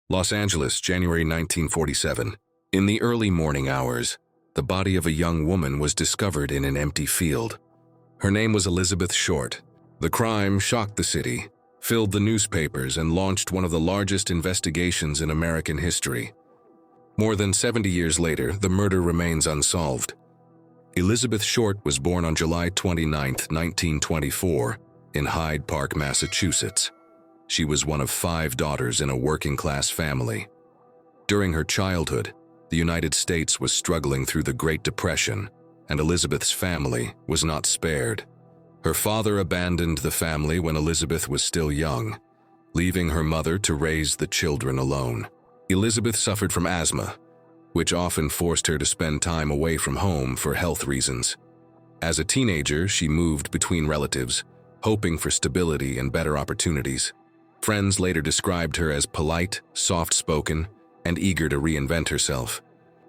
Los Angeles, January 1947. In the early morning hours, the body of a young woman was discovered in an empty field. Her name was Elizabeth Short. The crime shocked the city, filled the newspapers, and launched one of the largest investigations in American history. More than 70 years later, the murder remains unsolved. Elizabeth Short was born on July 29, 1924, in Hyde Park, Massachusetts. She was one of 5 daughters in a working-class family. During her childhood, the United States was struggling through the Great Depression, and Elizabeth's family was not spared. Her father abandoned the family when Elizabeth was still young, leaving her mother to raise the children alone. Elizabeth suffered from asthma, which often forced her to spend time away from home for health reasons. As a teenager, she moved between relatives, hoping for stability and better opportunities. Friends later described her as polite, soft-spoken, and eager to reinvent herself.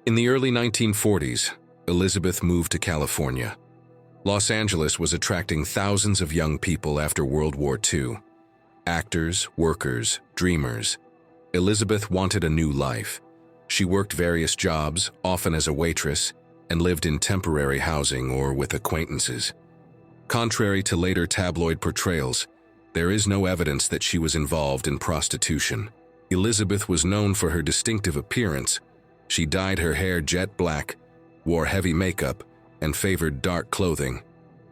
In the early 1940s, Elizabeth moved to California. Los Angeles was attracting thousands of young people after World War II. Actors, workers, dreamers. Elizabeth wanted a new life. She worked various jobs, often as a waitress, and lived in temporary housing or with acquaintances. Contrary to later tabloid portrayals, there is no evidence that she was involved in prostitution. Elizabeth was known for her distinctive appearance. She dyed her hair jet black, wore heavy makeup, and favored dark clothing.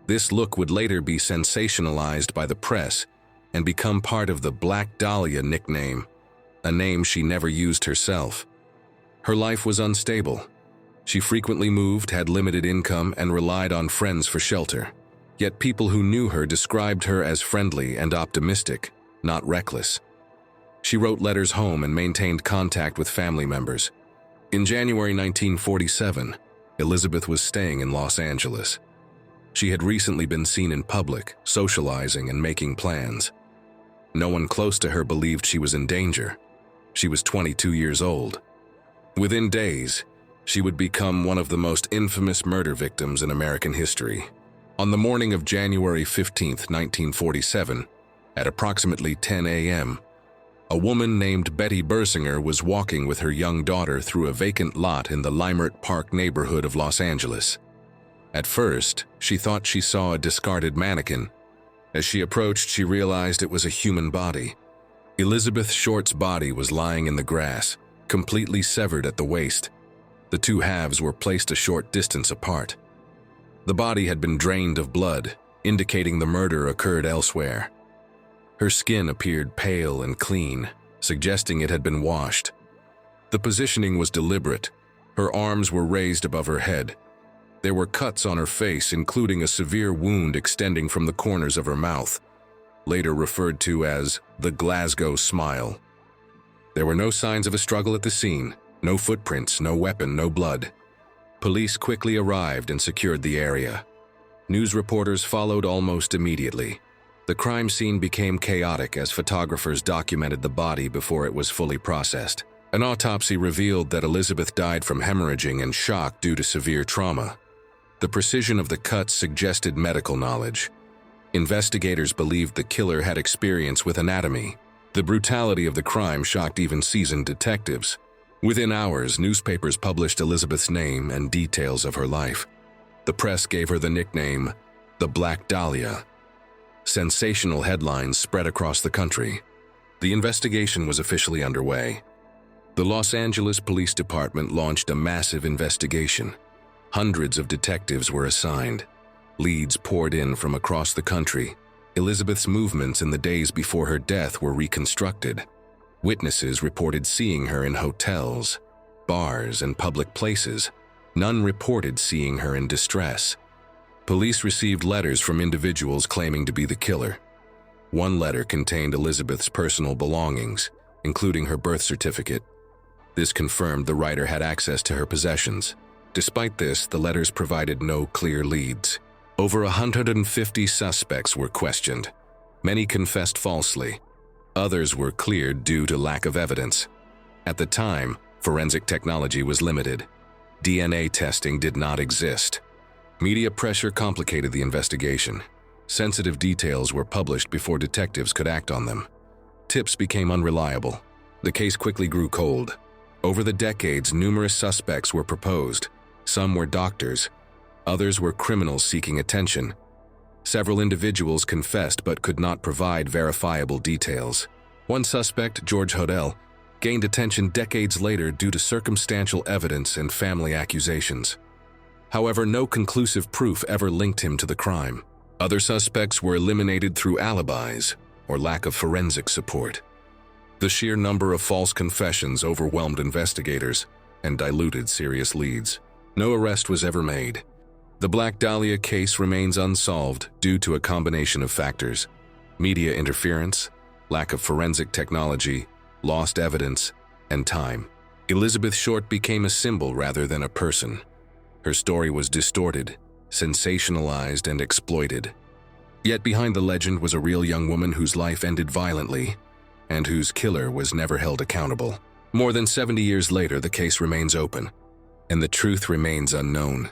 This look would later be sensationalized by the press and become part of the Black Dahlia nickname, a name she never used herself. Her life was unstable. She frequently moved, had limited income, and relied on friends for shelter. Yet people who knew her described her as friendly and optimistic, not reckless. She wrote letters home and maintained contact with family members. In January 1947, Elizabeth was staying in Los Angeles. She had recently been seen in public, socializing and making plans. No one close to her believed she was in danger. She was 22 years old. Within days, she would become one of the most infamous murder victims in American history. On the morning of January 15, 1947, at approximately 10 a.m., a woman named Betty Bersinger was walking with her young daughter through a vacant lot in the Leimert Park neighborhood of Los Angeles. At first, she thought she saw a discarded mannequin. As she approached, she realized it was a human body. Elizabeth Short's body was lying in the grass, completely severed at the waist. The two halves were placed a short distance apart. The body had been drained of blood, indicating the murder occurred elsewhere. Her skin appeared pale and clean, suggesting it had been washed. The positioning was deliberate. Her arms were raised above her head. There were cuts on her face, including a severe wound extending from the corners of her mouth, later referred to as the Glasgow smile. There were no signs of a struggle at the scene, no footprints, no weapon, no blood. Police quickly arrived and secured the area. News reporters followed almost immediately. The crime scene became chaotic as photographers documented the body before it was fully processed. An autopsy revealed that Elizabeth died from hemorrhaging and shock due to severe trauma. The precision of the cuts suggested medical knowledge. Investigators believed the killer had experience with anatomy. The brutality of the crime shocked even seasoned detectives. Within hours, newspapers published Elizabeth's name and details of her life. The press gave her the nickname, the Black Dahlia. Sensational headlines spread across the country. The investigation was officially underway. The Los Angeles Police Department launched a massive investigation. Hundreds of detectives were assigned. Leads poured in from across the country. Elizabeth's movements in the days before her death were reconstructed. Witnesses reported seeing her in hotels, bars, and public places. None reported seeing her in distress. Police received letters from individuals claiming to be the killer. One letter contained Elizabeth's personal belongings, including her birth certificate. This confirmed the writer had access to her possessions. Despite this, the letters provided no clear leads. Over 150 suspects were questioned. Many confessed falsely. Others were cleared due to lack of evidence. At the time, forensic technology was limited. DNA testing did not exist. Media pressure complicated the investigation. Sensitive details were published before detectives could act on them. Tips became unreliable. The case quickly grew cold. Over the decades, numerous suspects were proposed. Some were doctors, others were criminals seeking attention. Several individuals confessed but could not provide verifiable details. One suspect, George Hodel, gained attention decades later due to circumstantial evidence and family accusations. However, no conclusive proof ever linked him to the crime. Other suspects were eliminated through alibis or lack of forensic support. The sheer number of false confessions overwhelmed investigators and diluted serious leads. No arrest was ever made. The Black Dahlia case remains unsolved due to a combination of factors: media interference, lack of forensic technology, lost evidence, and time. Elizabeth Short became a symbol rather than a person. Her story was distorted, sensationalized, and exploited. Yet behind the legend was a real young woman whose life ended violently, and whose killer was never held accountable. More than 70 years later, the case remains open, and the truth remains unknown.